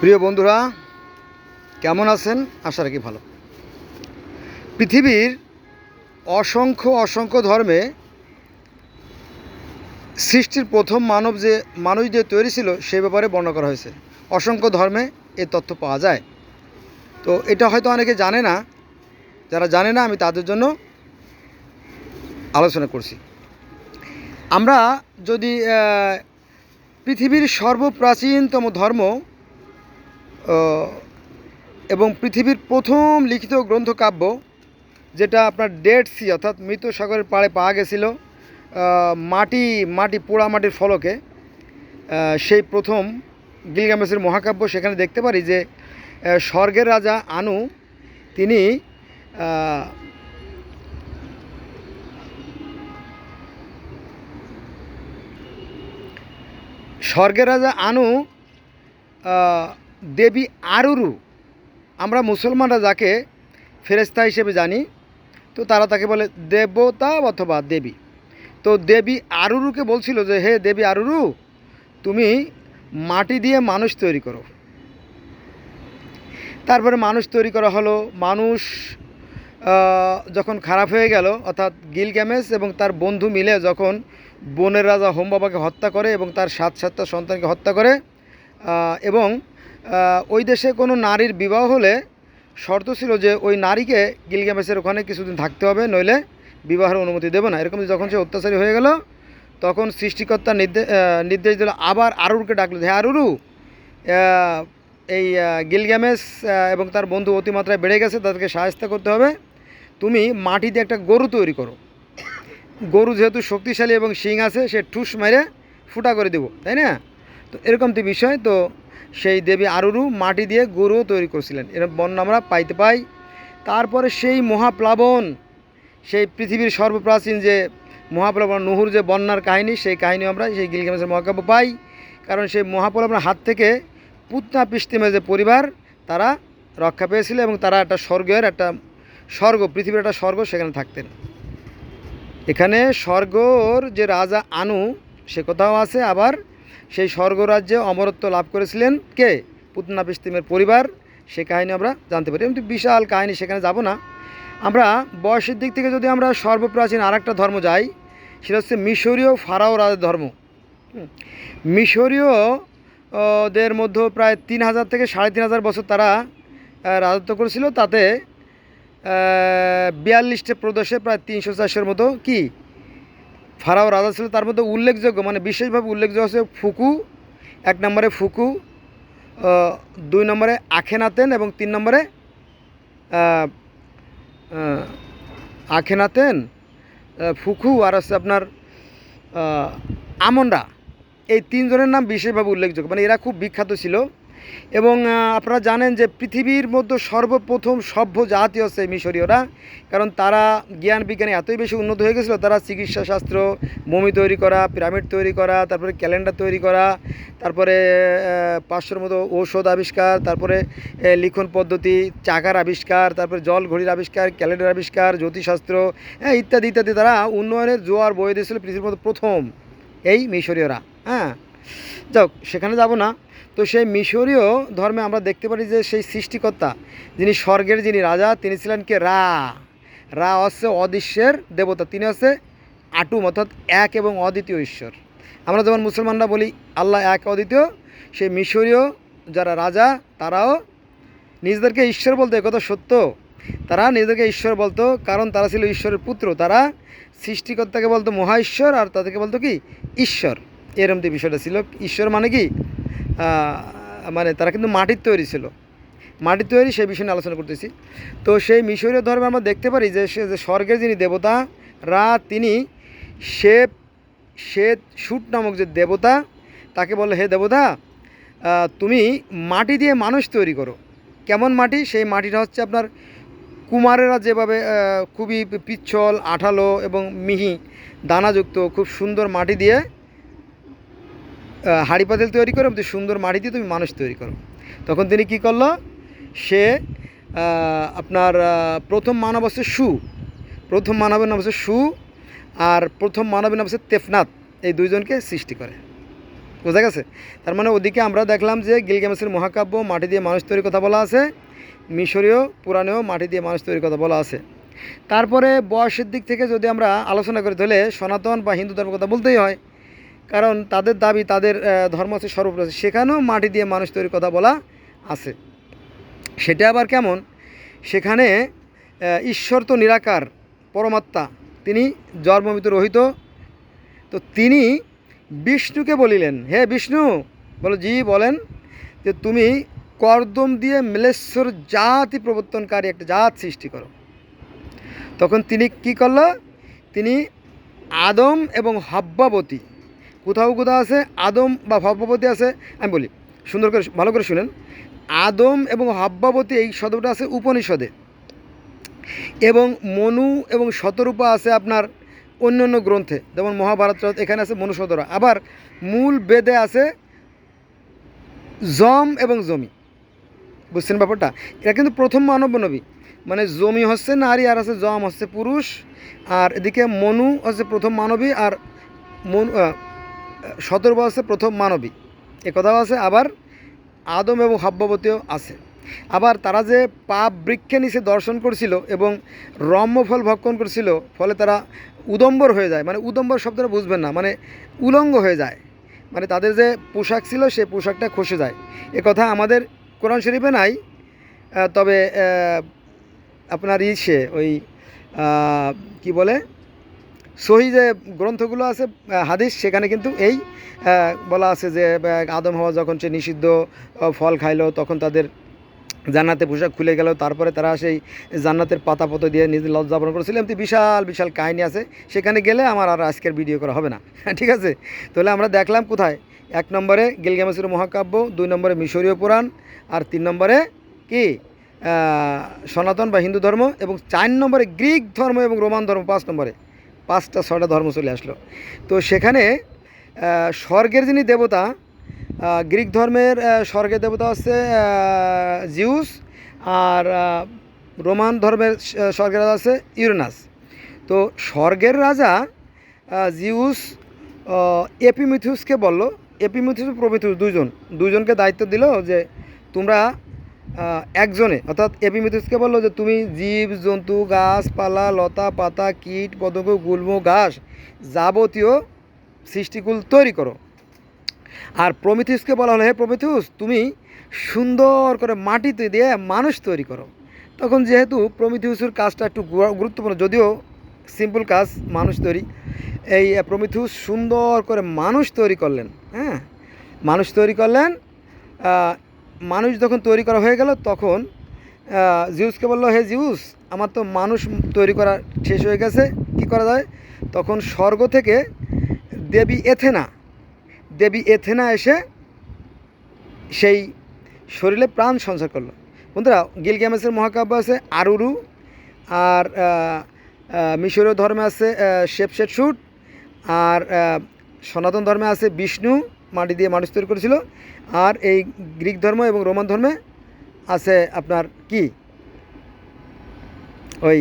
প্রিয় বন্ধুরা, কেমন আছেন? আশা রাখি ভালো। পৃথিবীর অসংখ্য অসংখ্য ধর্মে সৃষ্টির প্রথম মানুষ যে তৈরি ছিল সে ব্যাপারে বর্ণনা করা হয়েছে। অসংখ্য ধর্মে এ তথ্য পাওয়া যায়। তো এটা হয়তো অনেকে জানে না। যারা জানে না, আমি তাদের জন্য আলোচনা করছি। আমরা যদি পৃথিবীর সর্বপ্রাচীনতম ধর্ম এবং পৃথিবীর প্রথম লিখিত গ্রন্থ কাব্য, যেটা আপনার ডেড সি অর্থাৎ মৃত সাগরের পাড়ে পাওয়া গেছিল পোড়া মাটির ফলকে, সেই প্রথম গিলগামেশের মহাকাব্য, সেখানে দেখতে পারি যে স্বর্গের রাজা আনু তিনি দেবী আরুরু, আমরা মুসলমানরা যাকে ফেরেশতা হিসেবে জানি, তো তারা তাকে বলে দেবতা অথবা দেবী। তো দেবী আরুরুকে বলছিল যে, হে দেবী আরুরু, তুমি মাটি দিয়ে মানুষ তৈরি করো। তারপরে মানুষ তৈরি করা হলো। মানুষ যখন খারাপ হয়ে গেল, অর্থাৎ গিলগামেশ এবং তার বন্ধু মিলে যখন বনের রাজা হোমবাবাকে হত্যা করে এবং তার 7টা সন্তানকে হত্যা করে, এবং ওই দেশে কোনো নারীর বিবাহ হলে শর্ত ছিল যে ওই নারীকে গিলগামেশের ওখানে কিছুদিন থাকতে হবে, নইলে বিবাহের অনুমতি দেবে না। এরকম যখন সে অত্যাচারী হয়ে গেল, তখন সৃষ্টিকর্তার নির্দেশ দিল, আবার আরুরকে ডাকলো, হে আরুরু, এই গিলগামেশ এবং তার বন্ধু অতিমাত্রায় বেড়ে গেছে, তাদেরকে সাহায্য করতে হবে। তুমি মাটি দিয়ে একটা গরু তৈরি করো। গরু যেহেতু শক্তিশালী এবং শিং আছে, সে ঠুস মেরে ফুটা করে দেবো, তাই না? তো এরকম তো বিষয়। তো সেই দেবী আরুরু মাটি দিয়ে গরুও তৈরি করছিলেন, এরকম বর্ণনা আমরা পাইতে পাই। তারপরে সেই মহাপ্লাবন, সেই পৃথিবীর সর্বপ্রাচীন যে মহাপ্লাবন নুহুর যে বন্যার কাহিনী, সেই কাহিনী আমরা সেই গিলগামেশের মহাকাব্য পাই। কারণ সেই মহাপ্লাবনের হাত থেকে পুতনা পিস্তিমের যে পরিবার, তারা রক্ষা পেয়েছিল এবং তারা একটা পৃথিবীর একটা স্বর্গ, সেখানে থাকতেন। এখানে স্বর্গর যে রাজা আনু, সে কথাও আছে। আবার সেই স্বর্গরাজ্যে অমরত্ব লাভ করেছিলেন কে? পুতনা পিস্তিমের পরিবার। সে কাহিনী আমরা জানতে পারি। এমনি বিশাল কাহিনী, সেখানে যাব না। আমরা বয়সের দিক থেকে যদি আমরা সর্বপ্রাচীন আর একটা ধর্ম যাই, সেটা হচ্ছে মিশরীয় ফারাও রাজার ধর্ম। মিশরীয় দের মধ্যে প্রায় 3000 থেকে 3500 বছর তারা রাজত্ব করেছিল। তাতে 42টা প্রদেশে প্রায় 300-400 মতো কি ফারাও রাজা ছিল। তার মধ্যে উল্লেখযোগ্য, মানে বিশেষভাবে উল্লেখযোগ্য হচ্ছে ফুকু, 1 নম্বরে ফুকু, 2 নম্বরে আখেনাতেন এবং 3 নম্বরে ফুকু, আর আছে আপনার আমনরা। এই 3 জনের নাম বিশেষভাবে উল্লেখযোগ্য, মানে এরা খুব বিখ্যাত ছিল। এবং আপনারা জানেন যে পৃথিবীর মধ্যে সর্বপ্রথম সভ্য জাতি হচ্ছে মিশরীয়রা। কারণ তারা জ্ঞান বিজ্ঞানে এতই বেশি উন্নত হয়ে গেছিলো, তারা চিকিৎসাশাস্ত্র, মমি তৈরি করা, পিরামিড তৈরি করা, তারপরে ক্যালেন্ডার তৈরি করা, তারপরে 500-র মতো ঔষধ আবিষ্কার, তারপরে লিখন পদ্ধতি, চাকার আবিষ্কার, তারপরে জল ঘড়ির আবিষ্কার, ক্যালেন্ডার আবিষ্কার, জ্যোতিষশাস্ত্র, ইত্যাদি ইত্যাদি। তারা উন্নয়নের জোয়ার বয়ে দিয়েছিল পৃথিবীর মধ্যে প্রথম এই মিশরীয়রা। যাক, সেখানে যাব না। তো সেই মিশরীয় ধর্মে আমরা দেখতে পারি যে সেই সৃষ্টিকর্তা, যিনি স্বর্গের যিনি রাজা, তিনি ছিলেন কে? রা হচ্ছে অদৃশ্যের দেবতা। তিনি হচ্ছে আটুম, অর্থাৎ এক এবং অদ্বিতীয় ঈশ্বর। আমরা যেমন মুসলমানরা বলি আল্লাহ এক অদ্বিতীয়, সেই মিশরীয় যারা রাজা, তারাও নিজেদেরকে ঈশ্বর বলতো। একথা সত্য, তারা নিজেদেরকে ঈশ্বর বলতো, কারণ তারা ছিল ঈশ্বরের পুত্র। তারা সৃষ্টিকর্তাকে বলতো মহা ঈশ্বর, আর তাদেরকে বলতো কি? ঈশ্বর। এরকম যে বিষয়টা ছিল। ঈশ্বর মানে কি? মানে তারা কিন্তু মাটির তৈরি ছিল, মাটির তৈরি, সেই বিষয় নিয়ে আলোচনা করতেছি। তো সেই মিশরীয় ধর্মে আমরা দেখতে পারি যে সে যে স্বর্গের যিনি দেবতা তিনি শুট নামক যে দেবতা, তাকে বলে, হে দেবতা, তুমি মাটি দিয়ে মানুষ তৈরি করো। কেমন মাটি? সেই মাটিটা হচ্ছে আপনার কুমারেরা যেভাবে খুবই পিচ্ছল, আঠালো এবং মিহি দানাযুক্ত খুব সুন্দর মাটি দিয়ে হাঁড়ি পাতিল তৈরি করো, সুন্দর মাটি দিয়ে তুমি মানুষ তৈরি করো। তখন তিনি কি করলো? সে আপনার প্রথম মানব হচ্ছে প্রথম মানবের নাম হচ্ছে আর প্রথম মানবের নাম হচ্ছে তেফনাত। এই দুইজনকে সৃষ্টি করে। বোঝা গেছে? তার মানে ওদিকে আমরা দেখলাম যে গিলগামেশের মহাকাব্য মাটি দিয়ে মানুষ তৈরির কথা বলা আছে, মিশরীয় পুরাণেও মাটি দিয়ে মানুষ তৈরির কথা বলা আছে। তারপরে বয়সের দিক থেকে যদি আমরা আলোচনা করি তাহলে সনাতন বা হিন্দু ধর্মের কথা বলতেই হয়, কারণ তাদের দাবি তাদের ধর্ম আছে সর্বপ্রথম, সেখানেও মাটি দিয়ে মানুষ তৈরির কথা বলা আছে। সেটা আবার কেমন? সেখানে ঈশ্বর তো নিরাকার পরমাত্মা, তিনি জন্মমৃত রহিত। তো তিনি বিষ্ণুকে বলিলেন, হে বিষ্ণু, বলো জি বলেন, যে তুমি কর্দম দিয়ে ম্লেচ্ছর জাতি প্রবর্তনকারী একটা জাত সৃষ্টি করো। তখন তিনি কি করলো? তিনি আদম এবং হব্বাবতী, কোথাও কোথাও আছে আদম বা হব্বাবতী আছে, আমি বলি সুন্দর করে ভালো করে শুনেন। আদম এবং হব্বাবতী এই শব্দটা আছে উপনিষদে, এবং মনু এবং শতরূপা আছে আপনার অন্য অন্য গ্রন্থে, যেমন মহাভারত, এখানে আছে মনুশতরা। আবার মূল বেদে আছে জম এবং জমি। বুঝছেন ব্যাপারটা? এটা কিন্তু প্রথম মানব নবী, মানে জমি হচ্ছে নারী আর আছে জম হচ্ছে পুরুষ, আর এদিকে মনু হচ্ছে প্রথম মানবী আর শতরূপা হচ্ছে প্রথম মানবী, এ কথাও আছে। আবার আদম এবং হব্বাবতীও আছে। আবার তারা যে পাপ বৃক্ষে নিচে দর্শন করছিল এবং রম্যফল ভক্ষণ করছিল, ফলে তারা উদম্বর হয়ে যায়। মানে উদম্বর শব্দটা বুঝবেন না, মানে উলঙ্গ হয়ে যায়, মানে তাদের যে পোশাক ছিল সেই পোশাকটা খসে যায়। এ কথা আমাদের কোরআন শরীফে নাই, তবে আপনার ওই কি বলে সহি যে গ্রন্থগুলো আছে হাদিস, সেখানে কিন্তু এই বলা আছে যে আদম হওয়া যখন সে নিষিদ্ধ ফল খাইলো তখন তাদের জান্নাতে পোশাক খুলে গেল, তারপরে তারা সেই জান্নাতের পাতাপত দিয়ে নিজের লজ্জাবরণ করেছিল। এমনি বিশাল বিশাল কাহিনী আছে, সেখানে গেলে আমার আর আজকের ভিডিও করা হবে না। ঠিক আছে? তাহলে আমরা দেখলাম কোথায়, 1 নম্বরে গিলগামেশের মহাকাব্য, 2 নম্বরে মিশরীয় পুরাণ, আর 3 নম্বরে কি সনাতন বা হিন্দু ধর্ম, এবং 4 নম্বরে গ্রিক ধর্ম এবং রোমান ধর্ম, 5 নম্বরে 5টা 6টা ধর্ম চলে আসলো। তো সেখানে স্বর্গের যিনি দেবতা, গ্রিক ধর্মের স্বর্গের দেবতা হচ্ছে জিউস, আর রোমান ধর্মের স্বর্গের রাজা আছে ইউরেনাস। তো স্বর্গের রাজা জিউস এপিমিথিউসকে বলল, এপিমিথিউস প্রমিথিউস দুজনকে দায়িত্ব দিল যে তোমরা একজনে, অর্থাৎ এপিমিথিউসকে বললো যে তুমি জীব জন্তু গাছপালা লতা পাতা কীট পতঙ্গ গুল্ম ঘাস যাবতীয় সৃষ্টিকুল তৈরি করো। আর প্রমিথিউসকে বলা হলো, হে প্রমিথিউস, তুমি সুন্দর করে মাটিতে দিয়ে মানুষ তৈরি করো। তখন যেহেতু প্রমিথিউসের কাজটা একটু গুরুত্বপূর্ণ, যদিও সিম্পল কাজ মানুষ তৈরি, এই প্রমিথিউস সুন্দর করে মানুষ তৈরি করলেন। হ্যাঁ, মানুষ তৈরি করলেন। মানুষ যখন তৈরি করা হয়ে গেল তখন জিউসকে বললো, হে জিউস, আমার তো মানুষ তৈরি করা শেষ হয়ে গেছে, কি করা যায়? তখন স্বর্গ থেকে দেবী এথেনা এসে সেই শরীরে প্রাণ সঞ্চার করলো। বন্ধুরা, গিলগামেশের মহাকাব্য আছে আরুরু, আর মিশরীয় ধর্মে আছে শেপশেটসুট, আর সনাতন ধর্মে আছে বিষ্ণু মাটি দিয়ে মানুষ তৈরি করেছিল, আর এই গ্রিক ধর্ম এবং রোমান ধর্মে আছে আপনার কি ওই